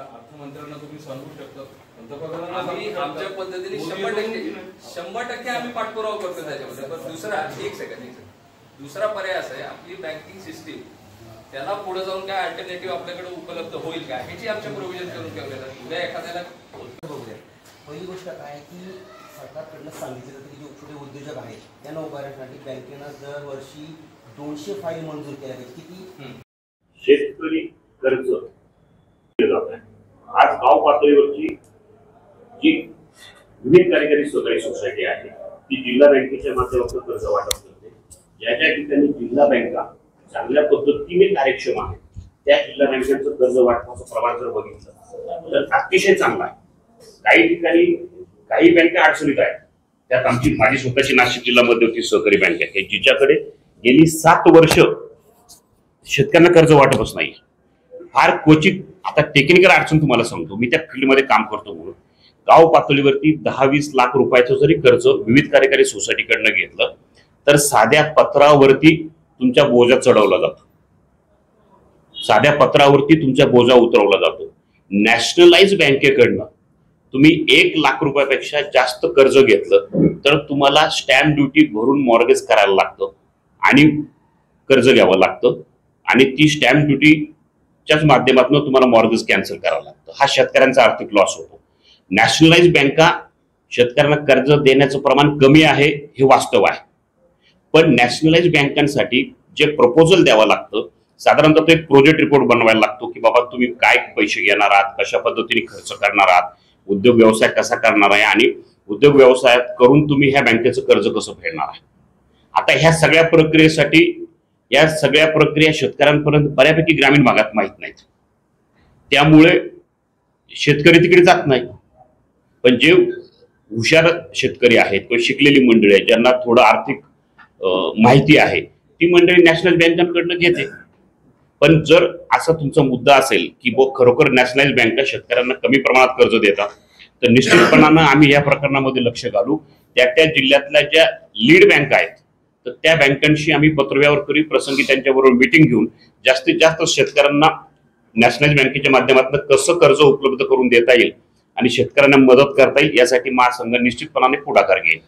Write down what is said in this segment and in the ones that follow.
अर्थमंत्र्यांना तुम्ही सांगू शकता, आम्ही आमच्या पद्धतीने 100% आम्ही पाठपुरावा करतो त्याच्यामध्ये. पण दुसरा एक सेकंड दुसरा पर्याय असा आहे, आपली बँकिंग सिस्टीम त्याला पुढे जाऊन काय अल्टरनेटिव्ह आपल्याकडे उपलब्ध होईल का ह्याची आमच्या प्रोव्हिजन करून ठेवलेलं आहे. उद्या एखाद्याला पहिली गोष्ट काय की सरकारकडनं सांगितलं जातं की जे छोटे उद्योजक आहेत त्यांना उभारण्यासाठी बँकेनं दरवर्षी 200 फाईल मंजूर केल्या आहेत. किती शेतकरी कर्ज जात आहे. आज गाव पातळीवरची जी विविध कार्यकारी सहकारी सोसायटी आहे ती जिल्हा बँकेच्या माध्यमातून कर्ज वाटप करते. ज्या ज्या ठिकाणी जिल्हा बँका चांगल्या पद्धतीने कार्यक्षम आहे त्या जिल्हा बँकांचं कर्ज वाटपाचं प्रमाण जर बघितलं तर अतिशय चांगलं आहे. काही ठिकाणी काही बँका अडचणीत आहेत. त्यात आमची माझी स्वतःची नाशिक जिल्हा मध्यवर्ती सहकारी बँक आहे जिच्याकडे गेली 7 वर्ष शेतकऱ्यांना कर्ज वाटपच नाही. फार क्वचित आता टेक्निकल अडचण तुम्हाला सांगतो, मी त्या फील्डमध्ये काम करतो म्हणून गाव पातळीवरती 10-20 लाख रुपयाचं जरी कर्ज विविध कार्यकारी सोसायटीकडनं घेतलं तर साध्या पत्रावरती तुमच्या बोजा चढवला जातो. साध्या पत्रावरती तुमचा बोजा उतरवला जातो. नॅशनलाइज बँकेकडनं तुम्ही 1 लाख रुपयापेक्षा जास्त कर्ज घेतलं तर तुम्हाला स्टॅम्प ड्युटी भरून मॉर्गेज करायला लागतं आणि कर्ज घ्यावं लागतं आणि ती स्टॅम्प ड्युटीच्याच माध्यमातून तुम्हाला मॉर्गेज कॅन्सल करावं लागतं. हा शेतकऱ्यांचा आर्थिक लॉस होतो. नॅशनलाइज बँका शेतकऱ्यांना कर्ज देण्याचं प्रमाण कमी आहे हे वास्तव आहे. पण नॅशनलाइज बँकांसाठी जे प्रपोजल द्यावं लागतं साधारणतः तो एक प्रोजेक्ट रिपोर्ट बनवायला लागतो की बाबा तुम्ही काय पैसे घेणार आहात, कशा पद्धतीने खर्च करणार आहात, उद्योग व्यवसाय कसा करणार आहे आणि उद्योग व्यवसायात करून तुम्ही ह्या बँकेचं कर्ज कसं फेडणार आहे. आता ह्या सगळ्या प्रक्रियेसाठी या सगळ्या प्रक्रिया शेतकऱ्यांपर्यंत बऱ्यापैकी ग्रामीण भागात माहीत नाहीत. त्यामुळे शेतकरी तिकडे जात नाही. पण जे हुशार शेतकरी आहेत किंवा शिकलेली मंडळी आहेत ज्यांना थोडं आर्थिक माहिती आहे ती मंडळी नॅशनल बँकांकडनं घेते. पण जर असा तुमचा मुद्दा असेल की खरोखर नॅशनलाइज बँका शेतकऱ्यांना कमी प्रमाणात कर्ज देतात तर निश्चितपणानं आम्ही या प्रकरणामध्ये लक्ष घालू. त्या जिल्ह्यातल्या ज्या लीड बँका आहेत तर त्या बँकांशी आम्ही पत्रव्यवहार करू. प्रसंगी त्यांच्याबरोबर मीटिंग घेऊन जास्तीत जास्त शेतकऱ्यांना नॅशनलाइज बँकेच्या माध्यमातून कसं कर्ज उपलब्ध करून देता येईल आणि शेतकऱ्यांना मदत करता येईल यासाठी महासंघ निश्चितपणाने पुढाकार घेईल.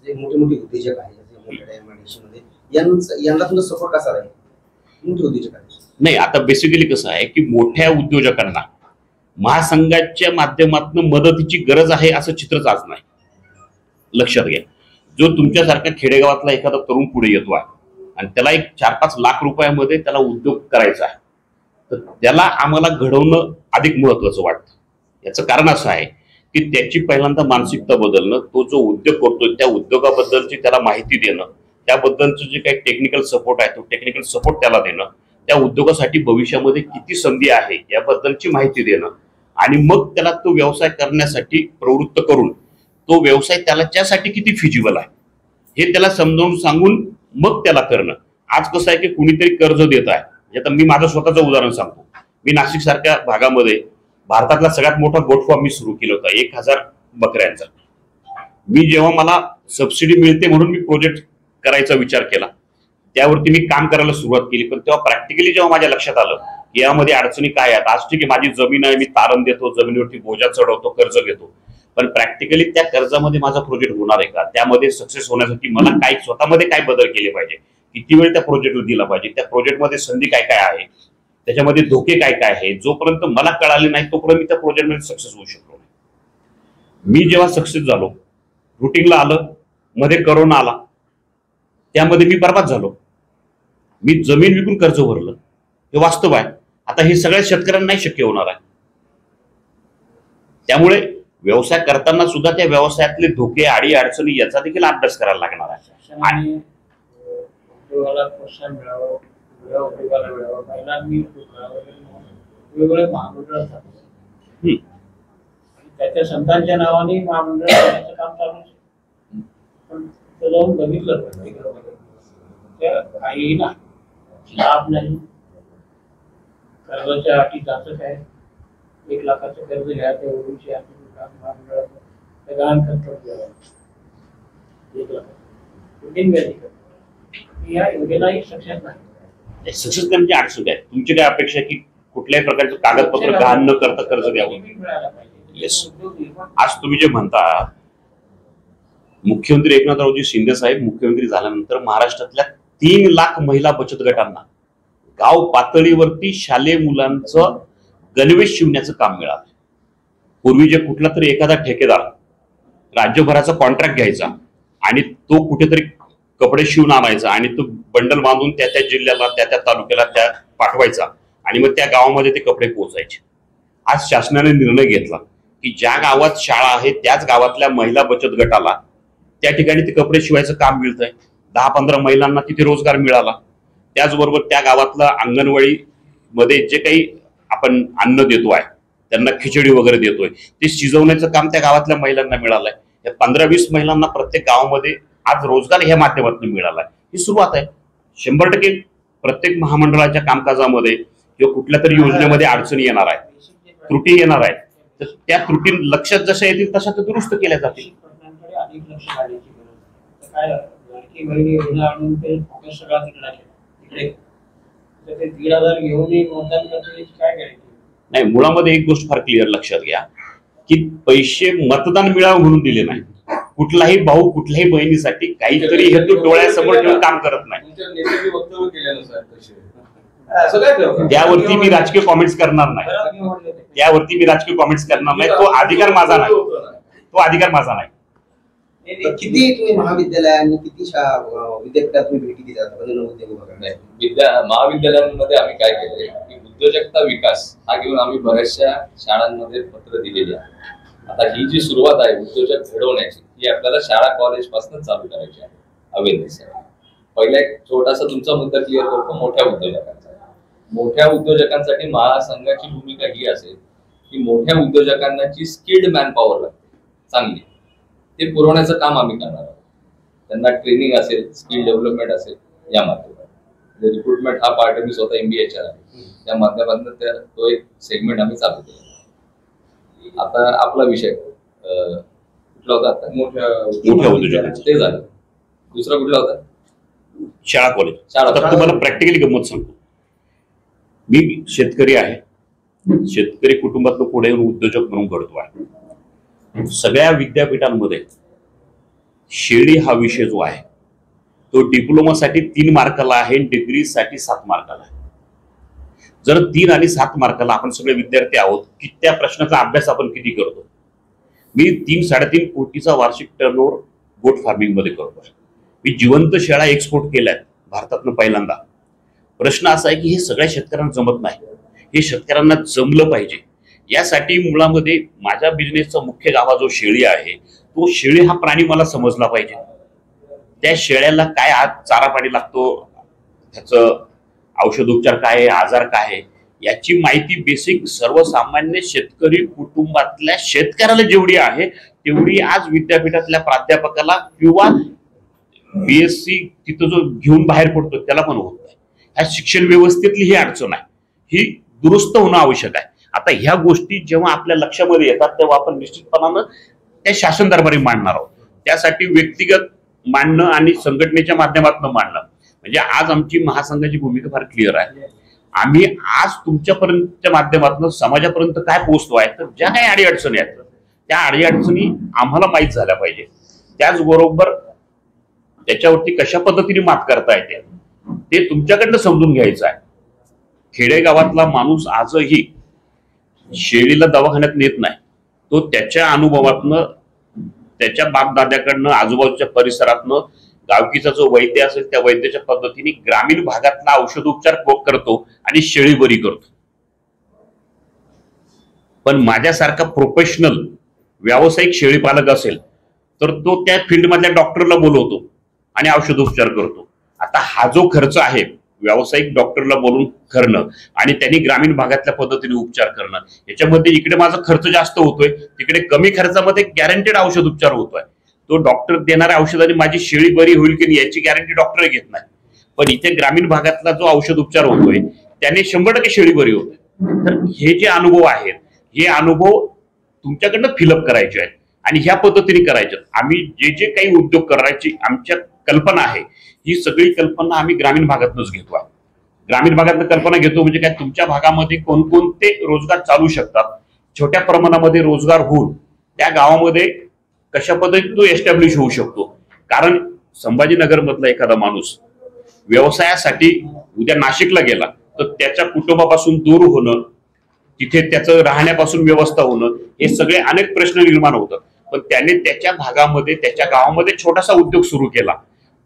जे मोठे मोठे उद्योजक आहेत यांना तुमचा सपोर्ट कसा राहील? मोठे उद्योजक नाही, आता बेसिकली कसं आहे की मोठ्या उद्योजकांना महासंघाच्या माध्यमातून मदतीची गरज आहे असं चित्रच आज नाही. लक्षात घ्या, जो तुमच्यासारख्या खेडेगावातला एखादा तरुण पुढे येतो आहे आणि त्याला एक 4-5 लाख रुपयामध्ये त्याला उद्योग करायचा आहे तर त्याला आम्हाला घडवणं अधिक महत्वाचं वाटतं. याचं कारण असं आहे की त्याची पहिल्यांदा मानसिकता बदलणं, तो जो उद्योग करतोय त्या उद्योगाबद्दलची त्याला माहिती देणं, त्याबद्दलचं जे काही टेक्निकल सपोर्ट आहे तो टेक्निकल सपोर्ट त्याला देणं, त्या उद्योगासाठी भविष्यामध्ये किती संधी आहे याबद्दलची माहिती देणं आणि मग त्याला तो व्यवसाय करण्यासाठी प्रवृत्त करून तो व्यवसाय त्याला त्यासाठी किती फिजिबल आहे हे त्याला समजावून सांगून मग त्याला करणं. आज कसं आहे की कुणीतरी कर्ज देत आहे. आता मी माझं स्वतःचं उदाहरण सांगतो. मी नाशिक सारख्या भागामध्ये भारतातला सगळ्यात मोठा गोट फार्म मी सुरू केला होता 1000 बकऱ्यांचा. मी जेव्हा मला सबसिडी मिळते म्हणून मी प्रोजेक्ट करायचा विचार केला त्यावरती मी काम करायला सुरुवात केली. पण तेव्हा प्रॅक्टिकली जेव्हा माझ्या लक्षात आलं की यामध्ये अडचणी काय आहेत, आज ठीक आहे माझी जमीन आहे, मी तारण देतो, जमिनीवरती बोजा चढवतो, कर्ज घेतो, पण प्रॅक्टिकली त्या कर्जामध्ये माझा प्रोजेक्ट होणार आहे का, त्यामध्ये सक्सेस होण्यासाठी मला काय स्वतःमध्ये काय बदल केले पाहिजे, किती वेळ त्या प्रोजेक्टला दिला पाहिजे, त्या प्रोजेक्टमध्ये संधी काय काय आहे, त्याच्यामध्ये धोके काय काय आहे, जोपर्यंत मला कळाले नाही तोपर्यंत मी त्या प्रोजेक्टमध्ये सक्सेस होऊ शकलो नाही. मी जेव्हा सक्सेस झालो, रुटीनला आलं, मध्ये करोना आला, त्यामध्ये मी बर्बाद झालो. मी जमीन विकून कर्ज भरलं, हे वास्तव आहे. आता हे सगळ्या शेतकऱ्यांना नाही शक्य होणार आहे. त्यामुळे व्यवसाय करताना सुद्धा त्या व्यवसायातले धोके, अडी अडचणी याचा देखील अभ्यास करायला लागणार आहे. आणि उद्योगाला प्रोत्साहन मिळावं, उद्योगाला मिळावं, महिलांनी वेगवेगळे महामंडळ असतात त्याच्या संतांच्या नावाने महामंडळ करण्याचं काम चालू आहे. पण ते जाऊन बघितलं काही ना लाभ नाही. कर्जाच्या अटी जाचक आहे. 1 लाखाचं कर्ज घ्या त्या ओढूची महामंडळाचं गहाण कर्तव्य 1 लाख या योजनाही सक्सेस नाही. सक्सेस म्हणजे अडचण आहे. तुमची काय अपेक्षा की कुठल्याही प्रकारचं कागदपत्र गहाण न करता कर्ज द्यावं. येस, आज तुम्ही जे म्हणता, मुख्यमंत्री एकनाथरावजी शिंदे साहेब मुख्यमंत्री झाल्यानंतर महाराष्ट्रातल्या 3 लाख महिला बचत गटांना गाव पातळीवरती शालेय मुलांचं गणवेश शिवण्याचं काम मिळालं. पूर्वी जे कुठला तरी एखादा ठेकेदार राज्यभराचा कॉन्ट्रॅक्ट घ्यायचा आणि तो कुठेतरी कपडे शिवून आणायचा आणि तो बंडल बांधून त्या त्या जिल्ह्याला त्या त्या तालुक्याला त्या पाठवायचा आणि मग त्या गावामध्ये ते कपडे पोहोचायचे. आज शासनाने निर्णय घेतला की ज्या गावात शाळा आहे त्याच गावातल्या महिला बचत गटाला त्या ठिकाणी ते कपडे शिवायचं काम मिळतंय. 10-15 महिलांना तिथे रोजगार मिळाला. त्याचबरोबर त्या गावातलं अंगणवाडी मध्ये जे काही आपण अन्न देतोय, त्यांना खिचडी वगैरे देतोय, ते शिजवण्याचं काम त्या गावातल्या महिलांना मिळालंय. या 15-20 महिलांना प्रत्येक गावामध्ये आज रोजगार ह्या माध्यमातून मिळालाय. ही सुरुवात आहे. 100% प्रत्येक महामंडळाच्या कामकाजामध्ये किंवा कुठल्या तरी योजनेमध्ये अडचणी येणार आहे, त्रुटी येणार आहे, तर त्या त्रुटी लक्षात जशा येतील तशा ते दुरुस्त केल्या जातील. नाही, मुळामध्ये एक गोष्ट फार क्लिअर लक्षात घ्या की पैसे मतदान मिळावं म्हणून दिले नाही. कुठलाही भाऊ कुठल्याही बहिणीसाठी काहीतरी हेतू डोळ्यासमोर ठेवून काम करत नाही. त्यावरती मी राजकीय कॉमेंट्स करणार नाही. त्यावरती मी राजकीय कॉमेंट्स करणार नाही. तो अधिकार माझा नाही. तो अधिकार माझा नाही. किती तुम्ही महाविद्यालय आणि किती विद्यापीठात तुम्ही भेटी दिल्या? महाविद्यालयांमध्ये आम्ही काय केलंय की उद्योजकता विकास हा घेऊन आम्ही बऱ्याचशा शाळांमध्ये पत्र दिलेली आहे. आता ही जी सुरुवात आहे उद्योजक घडवण्याची, ही आपल्याला शाळा कॉलेज पासून चालू करायची आहे. अवेअरनेस पहिला एक छोटासा तुमचा मुद्दा क्लिअर करतो मोठ्या उद्योजकांचा. मोठ्या उद्योजकांसाठी महासंघाची भूमिका ही असेल की मोठ्या उद्योजकांना जी स्किल्ड मॅन पॉवर लागते चांगली, ते पुरवण्याचं काम आम्ही करणार आहोत. त्यांना ट्रेनिंग असेल, स्किल डेव्हलपमेंट असेल, या माध्यमातून रिक्रुटमेंट हा पार्ट मी स्वतः MBA आहे, त्या माध्यमातून तो एक सेगमेंट आम्ही चालू केला. आता आपला विषय कुठला होता? आता मोठ्या उद्योजकांचा ते झालं. दुसरा कुठला होता? शाळा कॉलेज. आता तुम्हाला प्रॅक्टिकली गंमत सांगतो. मी शेतकरी आहे. शेतकरी कुटुंबातून पुढे येऊन उद्योजक म्हणून घडतो आहे. सगळ्या विद्यापीठांमध्ये शेळी हा विषय जो आहे तो डिप्लोमासाठी 3 मार्काला आहे, डिग्रीसाठी 7 मार्काला आहे. जर 3 आणि 7 मार्काला आपण सगळे विद्यार्थी आहोत की त्या प्रश्नाचा अभ्यास आपण किती करतो? मी 3-3.5 कोटीचा वार्षिक टर्नओव्हर गोट फार्मिंग मध्ये करतोय. मी जिवंत शेळ्या एक्सपोर्ट केल्यात भारतातनं पहिल्यांदा. प्रश्न असा आहे की हे सगळ्या शेतकऱ्यांना जमत नाही. हे शेतकऱ्यांना जमलं पाहिजे. यासाठी मुळामध्ये माझ्या बिझनेसचा मुख्य गाभा जो शेळी आहे, तो शेळी हा प्राणी मला समजला पाहिजे. त्या शेळ्याला काय आज चारा पाणी लागतो, त्याचं औषधोपचार काय आहे, आजार काय आहे, याची माहिती बेसिक सर्वसामान्य शेतकरी कुटुंबातल्या शेतकऱ्याला जेवढी आहे तेवढी आज विद्यापीठातल्या प्राध्यापकाला किंवा BSc तिथं जो घेऊन बाहेर पडतो त्याला पण होत नाही. ह्या शिक्षण व्यवस्थेतली ही अडचण आहे. ही दुरुस्त होणं आवश्यक आहे. आता ह्या गोष्टी जेव्हा आपल्या लक्षामध्ये येतात तेव्हा आपण निश्चितपणानं त्या शासन दरबारी मांडणार आहोत. त्यासाठी व्यक्तिगत मांडणं आणि संघटनेच्या माध्यमातून मांडणं म्हणजे आज आमची महासंघाची भूमिका फार क्लिअर आहे. आम्ही आज तुमच्यापर्यंतच्या माध्यमातून समाजापर्यंत काय पोहोचतोय, तर ज्या काही अडीअडचणी आहेत त्या अडीअडचणी आम्हाला माहीत झाल्या पाहिजे. त्याचबरोबर त्याच्यावरती कशा पद्धतीने मात करता येते ते तुमच्याकडनं समजून घ्यायचं आहे. खेडेगावातला माणूस आजही शेळीला दवाखान्यात नेत नाही. तो त्याच्या अनुभवातनं, त्याच्या बापदाद्याकडनं, आजूबाजूच्या परिसरातनं गावकीचा जो वैद्य असेल त्या वैद्याच्या पद्धतीने ग्रामीण भागातला औषधोपचार करतो आणि शेळी बरी करतो. पण माझ्यासारखा प्रोफेशनल व्यावसायिक शेळीपालक असेल तर तो त्या फील्डमधल्या डॉक्टरला बोलवतो आणि औषधोपचार करतो. आता हा जो खर्च आहे व्यावसायिक डॉक्टरला बोलून करणं आणि त्यांनी ग्रामीण भागातल्या पद्धतीने उपचार करणं, याच्यामध्ये इकडे माझा खर्च जास्त होतोय, तिकडे कमी खर्चामध्ये गॅरंटेड औषध उपचार होतोय. तो डॉक्टर देणाऱ्या औषधाने माझी शेळी बरी होईल की नाही याची गॅरंटी डॉक्टर घेत नाही. पण इथे ग्रामीण भागातला जो औषध उपचार होतोय त्याने 100% शेळी बरी होते. तर हे जे अनुभव आहेत हे अनुभव तुमच्याकडनं फिलअप करायचे आहेत आणि ह्या पद्धतीने करायचे. आम्ही जे जे काही उद्योग करायची आमच्या कल्पना आहे ही सगळी कल्पना आम्ही ग्रामीण भागातूनच घेतो आहे. ग्रामीण भागातनं कल्पना घेतो म्हणजे काय, तुमच्या भागामध्ये कोणकोणते रोजगार चालू शकतात, छोट्या प्रमाणामध्ये रोजगार होऊन त्या गावामध्ये कशा पद्धतीने तो एस्टॅब्लिश होऊ शकतो. कारण संभाजीनगर मधला एखादा माणूस व्यवसायासाठी उद्या नाशिकला गेला तर त्याच्या कुटुंबापासून दूर होणं, तिथे त्याचं राहण्यापासून व्यवस्था होणं, हे सगळे अनेक प्रश्न निर्माण होतात. पण त्याने त्याच्या भागामध्ये त्याच्या गावामध्ये छोटासा उद्योग सुरू केला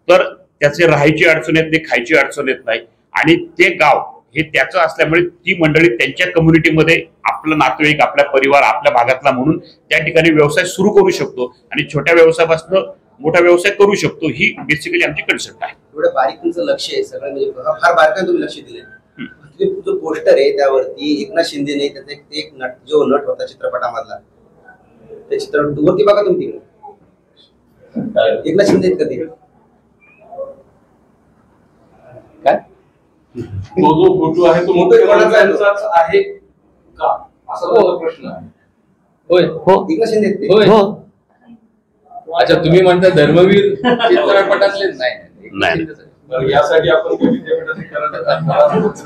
तर त्याचे राहायची अडचण येत नाही, खायची अडचण येत नाही, आणि ते गाव हे त्याचं असल्यामुळे ती मंडळी त्यांच्या कम्युनिटीमध्ये आपलं नातेवाईक, आपला परिवार, आपल्या भागातला म्हणून त्या ठिकाणी व्यवसाय सुरू करू शकतो आणि छोट्या व्यवसायापासून मोठा व्यवसाय करू शकतो. ही बेसिकली आमची कन्सेप्ट आहे. एवढं बारीक तुमचं लक्ष आहे सगळं, म्हणजे फार बारकाईने तुम्ही लक्ष दिले. जो पोस्टर आहे त्यावरती एकनाथ शिंदेने त्याचा एक नट, जो नट होता चित्रपटामधला, त्या चित्रपट वरती बघा तुम्ही तिकडे एकनाथ शिंदे आहेत कधी काय तो जो फोटो आहे तो मुख्यमंत्र्यांचाच आहे का असा माझा प्रश्न आहे. होय हो एकनाथ शिंदे आहेत ते. होय. अच्छा, तुम्ही म्हणता धर्मवीर चित्रपटातले नाही. तर यासाठी आपण काही विद्यापीठाचे करत आहोत.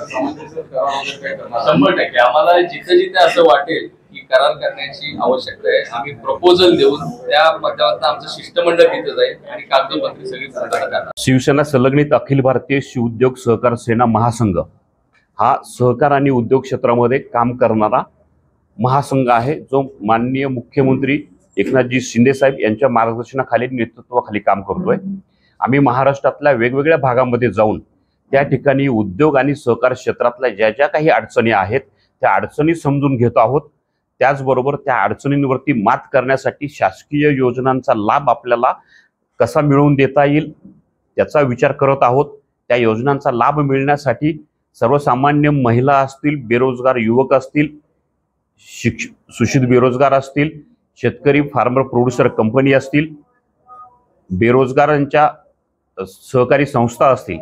100% आम्हाला जिथे जिथे असं वाटेल की करार करण्याची आवश्यकता आहे, आम्ही प्रपोजल देऊन त्या माध्यमातून आमचं शिष्टमंडळ तिथे जाईल आणि कागदपत्रे सगळी पूर्ण करणार. शिवसेना संलग्नित अखिल भारतीय शिवउद्योग सहकार सेना महासंघ हा सहकार आणि उद्योग क्षेत्रामध्ये काम करणारा महासंघ आहे, जो माननीय मुख्यमंत्री एकनाथजी शिंदे साहेब यांच्या मार्गदर्शनाखाली, नेतृत्वाखाली काम करतोय. आम्ही महाराष्ट्रातल्या वेगवेगळ्या भागामध्ये जाऊन त्या ठिकाणी उद्योग आणि सहकार क्षेत्रातल्या ज्या ज्या काही अडचणी आहेत त्या अडचणी समजून घेतो आहोत. त्याचबरोबर त्या अडचणींवरती मात करण्यासाठी शासकीय योजनांचा लाभ आपल्याला कसा मिळवून देता येईल त्याचा विचार करत आहोत. त्या योजनांचा लाभ मिळण्यासाठी सर्वसामान्य महिला असतील, बेरोजगार युवक असतील, सुशिक्षित बेरोजगार असतील, शेतकरी फार्मर प्रोड्युसर कंपनी असतील, बेरोजगारांच्या सहकारी संस्था असतील,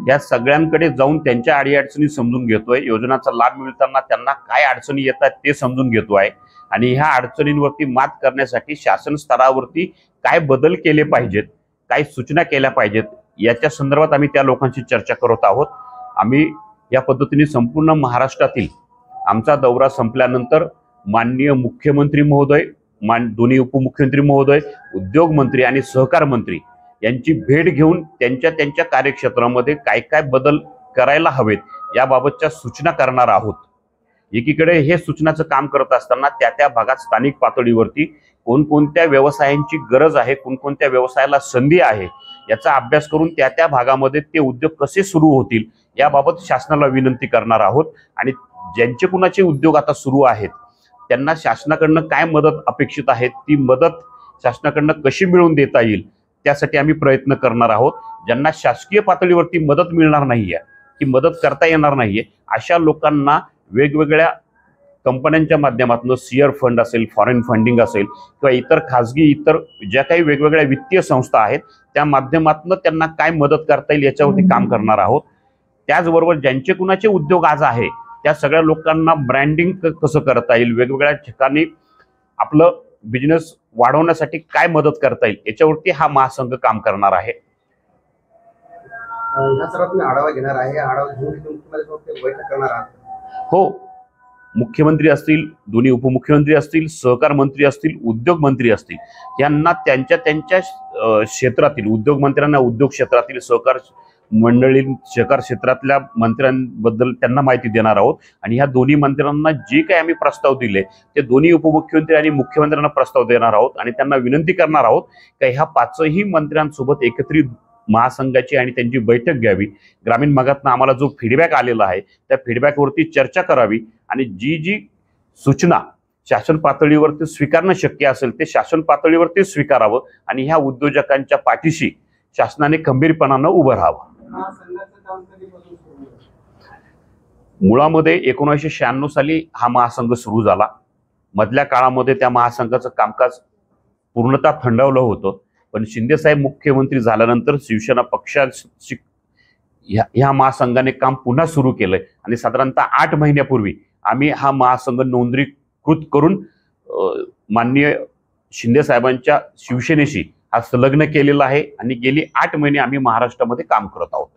या सगळ्यांकडे जाऊन त्यांच्या अडीअडचणी समजून घेतोय. योजनांचा लाभ मिळताना त्यांना काय अडचणी येतात ते समजून घेतोय आणि ह्या अडचणींवरती मात करण्यासाठी शासन स्तरावरती काय बदल केले पाहिजेत, काय सूचना केल्या पाहिजेत याच्या संदर्भात आम्ही त्या लोकांशी चर्चा करत आहोत. आम्ही या पद्धतीने संपूर्ण महाराष्ट्रातील आमचा दौरा संपल्यानंतर माननीय मुख्यमंत्री महोदय, दोन्ही उपमुख्यमंत्री महोदय, उद्योग मंत्री आणि सहकार मंत्री यांची भेट घेऊन त्यांच्या कार्यक्षेत्रामध्ये काय काय बदल करायला हवेत याबाबतच्या सूचना करणार आहोत. एकीकडे हे सूचनाचं काम करत असताना त्या भागात स्थानिक पातळीवरती कोणकोणत्या व्यवसायांची गरज आहे, कोणकोणत्या व्यवसायाला संधी आहे याचा अभ्यास करून त्या भागामध्ये ते उद्योग कसे सुरू होतील याबाबत शासनाला विनंती करणार आहोत. आणि ज्यांचे कुणाचे उद्योग आता सुरू आहेत त्यांना शासनाकडनं काय मदत अपेक्षित आहे, ती मदत शासनाकडनं कशी मिळवून देता येईल त्यासाठी आम्ही प्रयत्न करणार आहोत. ज्यांना शासकीय पातळीवरती मदत मिळणार नाहीये, ती मदत करता येणार नाहीये, अशा लोकांना वेगवेगळ्या कंपन्यांच्या माध्यमातून सीआर फंड असेल, फॉरेन फंडिंग असेल किंवा इतर खाजगी इतर ज्या काही वेगवेगळ्या वित्तीय संस्था आहेत त्या माध्यमातून त्यांना काय मदत करता येईल याच्यावरती काम करणार आहोत. त्याचबरोबर ज्यांचे कुणाचे उद्योग आज आहे त्या सगळ्या लोकांना ब्रँडिंग कसं करता येईल, वेगवेगळ्या ठिकाणी आपलं बिझनेस वाढवण्यासाठी काय मदत करता येईल याच्यावरती हा महासंघ काम करणार आहे. या सर्वात तुम्ही आढावा घेणार आहे, आढावा घेऊन तुम्ही बैठक करणार आहात? हो, मुख्यमंत्री असतील, दोन्ही उपमुख्यमंत्री असतील, सहकार मंत्री असतील, उद्योग मंत्री असतील, यांना त्यांच्या क्षेत्रातील उद्योग मंत्र्यांना उद्योग क्षेत्रातील, सहकार मंडळी सहकार क्षेत्रातल्या मंत्र्यांबद्दल त्यांना माहिती देणार आहोत. आणि ह्या दोन्ही मंत्र्यांना जे काही आम्ही प्रस्ताव दिले ते दोन्ही उपमुख्यमंत्री आणि मुख्यमंत्र्यांना प्रस्ताव देणार आहोत आणि त्यांना विनंती करणार आहोत की ह्या पाचही मंत्र्यांसोबत एकत्रित महासंघाची आणि त्यांची बैठक घ्यावी. ग्रामीण भागातून आम्हाला जो फीडबॅक आलेला आहे त्या फीडबॅकवरती चर्चा करावी आणि जी सूचना शासन पातळीवरती स्वीकारणं शक्य असेल ते शासन पातळीवरती स्वीकारावं आणि ह्या उद्योजकांच्या पाठीशी शासनाने खंबीरपणानं उभं राहावं. मुळामध्ये 1996 साली हा महासंघ सुरू झाला. मधल्या काळामध्ये त्या महासंघाचं कामकाज पूर्णतः थंडावलं होतं, पण शिंदे साहेब मुख्यमंत्री झाल्यानंतर शिवसेना पक्षाशी ह्या महासंघाने काम पुन्हा सुरू केलंय आणि साधारणतः 8 महिन्यापूर्वी आम्ही हा महासंघ नोंदणीकृत करून माननीय शिंदे साहेबांच्या शिवसेनेशी हा संलग्न केलेला आहे आणि गेली 8 महिने आम्ही महाराष्ट्रामध्ये काम करत आहोत.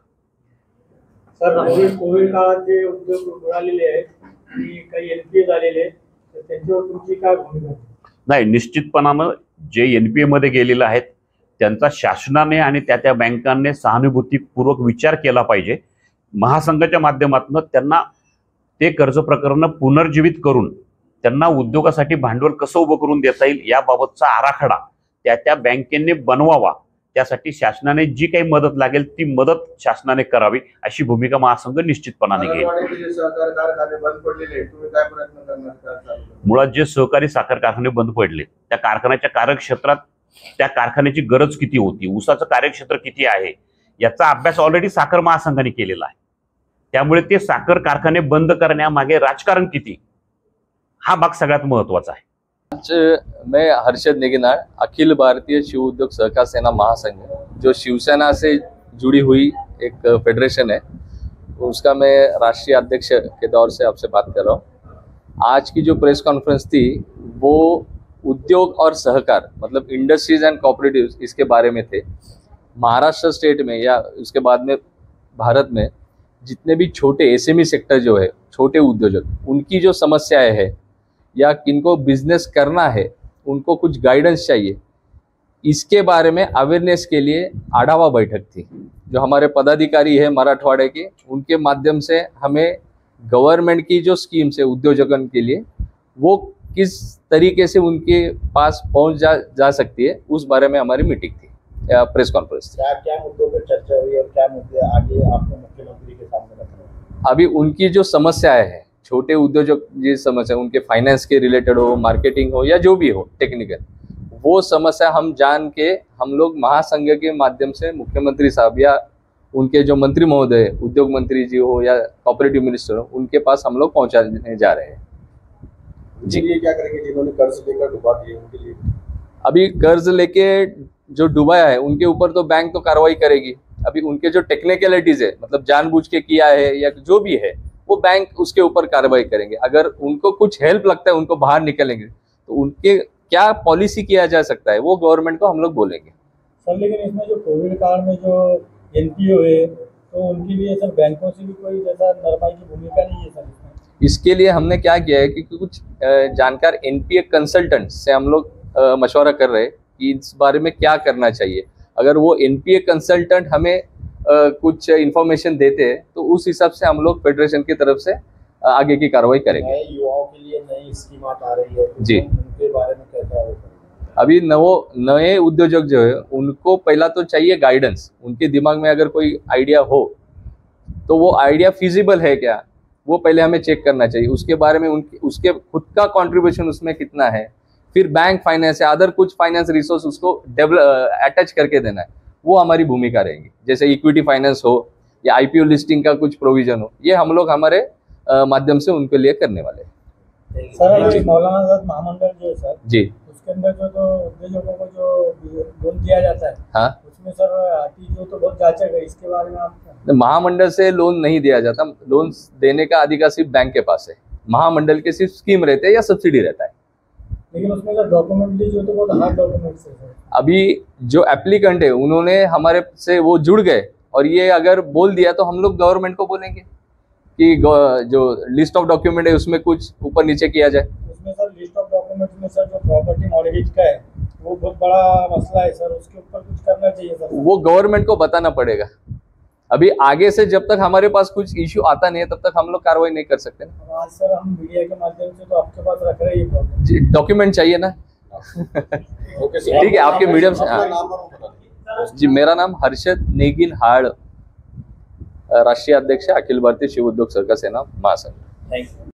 सर, कोविड काळात जे उद्योग बुडालेले आहेत आणि काही NPA झालेले आहेत, तर त्यांच्यावर तुमची काय भूमिका? नाही, निश्चितपणानं जे NPA मध्ये गेलेले आहेत त्यांचा शासनाने आणि त्या बँकांनी सहानुभूतीपूर्वक विचार केला पाहिजे. महासंघाच्या माध्यमातून त्यांना ते कर्ज प्रकरण पुनर्जीवित करून त्यांना उद्योगासाठी भांडवल कसं उभं करून देता येईल याबाबतचा आराखडा त्या बँकेने बनवावा. त्यासाठी शासनाने जी काही मदत लागेल ती मदत शासनाने करावी अशी भूमिका महासंघ निश्चितपणाने घेईल. मुळात जे सहकारी साखर कारखाने बंद पडले त्या कारखान्याच्या कार्यक्षेत्रात त्या कारखान्याची गरज किती होती, ऊसाचं कार्यक्षेत्र किती आहे याचा अभ्यास ऑलरेडी साखर महासंघाने केलेला आहे. त्यामुळे ते साखर कारखाने बंद करण्यामागे राजकारण किती हा भाग सगळ्यात महत्वाचा आहे. आज मैं हर्षद नेगिनाड़, अखिल भारतीय शिव उद्योग सहकार सेना महासंघ, जो शिवसेना से जुड़ी हुई एक फेडरेशन है, उसका मैं राष्ट्रीय अध्यक्ष के दौर से आपसे बात कर रहा हूँ. आज की जो प्रेस कॉन्फ्रेंस थी वो उद्योग और सहकार मतलब इंडस्ट्रीज एंड कोऑपरेटिव्स इसके बारे में थे. महाराष्ट्र स्टेट में या उसके बाद में भारत में जितने भी छोटे SME सेक्टर जो है, छोटे उद्योजक, उनकी जो समस्याएं है या किनको बिजनेस करना है उनको कुछ गाइडेंस चाहिए, इसके बारे में अवेयरनेस के लिए आढावा बैठक थी. जो हमारे पदाधिकारी है मराठवाड़े के, उनके माध्यम से हमें गवर्नमेंट की जो स्कीम्स है उद्योजकों के लिए वो किस तरीके से उनके पास पहुंच जा सकती है, उस बारे में हमारी मीटिंग थी, प्रेस कॉन्फ्रेंस थी. क्या मुद्दों पर चर्चा हुई और क्या मुद्दे आगे आपने मुख्यमंत्री के सामने रखे? अभी उनकी जो समस्याएं हैं, छोटे उद्योजक जी समस्या, उनके फाइनेंस के रिलेटेड हो, मार्केटिंग हो या जो भी हो टेक्निकल, वो समस्या हम जान के हम लोग महासंघ के माध्यम से मुख्यमंत्री साहब या उनके जो मंत्री महोदय, उद्योग मंत्री जी हो या कोऑपरेटिव मिनिस्टर हो, उनके पास हम लोग पहुंचाने जा रहे हैं. जी, ये क्या करेंगे जिन्होंने कर्ज लेकर डुबा दिए उनके लिए? अभी कर्ज लेके जो डुबाया है उनके ऊपर तो बैंक तो कार्रवाई करेगी. अभी उनके जो टेक्निकलिटीज है मतलब जानबूझ के किया है या जो भी है वो बैंक उसके ऊपर कार्रवाई करेंगे. अगर उनको कुछ हेल्प लगता है उनको बाहर निकलेंगे तो उनके क्या पॉलिसी किया जा सकता है वो गवर्नमेंट को हम लोग बोलेंगे. सर, लेकिन इसमें जो कोविड काल में जो NPO है तो उनके लिए सर बैंकों से भी कोई जैसा नरमाई की भूमिका नहीं है सर? इसके लिए हमने क्या किया है कि कुछ जानकार NPA कंसल्टेंट से हम लोग मशवरा कर रहे हैं कि इस बारे में क्या करना चाहिए. अगर वो NPA कंसल्टेंट हमें कुछ इंफॉर्मेशन देते हैं तो उस हिसाब से हम लोग फेडरेशन की तरफ से आगे की कार्रवाई करेंगे. युवाओं के लिए नई स्कीम आ रही है जी, उनके बारे में कैसा होगा? अभी नए उद्योजक जो है उनको पहला तो चाहिए गाइडेंस. उनके दिमाग में अगर कोई आइडिया हो तो वो आइडिया फिजिबल है क्या, वो पहले हमें चेक करना चाहिए. उसके बारे में उसके खुद का कंट्रीब्यूशन उसमें कितना है, फिर बैंक फाइनेंस या अदर कुछ फाइनेंस रिसोर्स उसको अटैच करके देना है, वो हमारी भूमिका रहेगी. जैसे इक्विटी फाइनेंस हो या IPO लिस्टिंग का कुछ प्रोविजन हो, ये हम लोग हमारे माध्यम से उनके लिए करने वाले हैं. सर, मौलाना आजाद महामंडल जो है सर जी, उसके अंदर जो उद्योजकों को जो लोन दिया जाता है, हाँ, उसमें सर आती जो तो बहुत जांचेगा, इसके बारे में आप? महामंडल से लोन नहीं दिया जाता. लोन देने का अधिकार सिर्फ बैंक के पास है. महामंडल के सिर्फ स्कीम रहते हैं या सब्सिडी रहता है. लेकिन उसमें सर डॉक्यूमेंट्री जो तो बहुत हार्ड डॉक्यूमेंट्स है सर. अभी जो एप्लीकेंट है उन्होंने हमारे से वो जुड़ गए और ये अगर बोल दिया तो हम लोग गवर्नमेंट को बोलेंगे कि जो लिस्ट ऑफ डॉक्यूमेंट है उसमें कुछ ऊपर नीचे किया जाए. उसमें सर लिस्ट ऑफ डॉक्यूमेंट्स में सर जो प्रॉपर्टी मॉर्गेज का है वो बहुत बड़ा मसला है सर, उसके ऊपर कुछ करना चाहिए सर. वो गवर्नमेंट को बताना पड़ेगा. अभी आगे से जब तक हमारे पास कुछ इश्यू आता नहीं है तब तक हम लोग कार्रवाई नहीं कर सकते. आज सर हम मीडिया के माध्यम से तो आपके पास रख रहे हैं डॉक्यूमेंट चाहिए ना. ठीक है, आपके मीडियम से. हाँ जी, मेरा नाम हर्षद नेगिनाड़, राष्ट्रीय अध्यक्ष अखिल भारतीय शिव उद्योग सहकार सेना महासंघ. Thank you.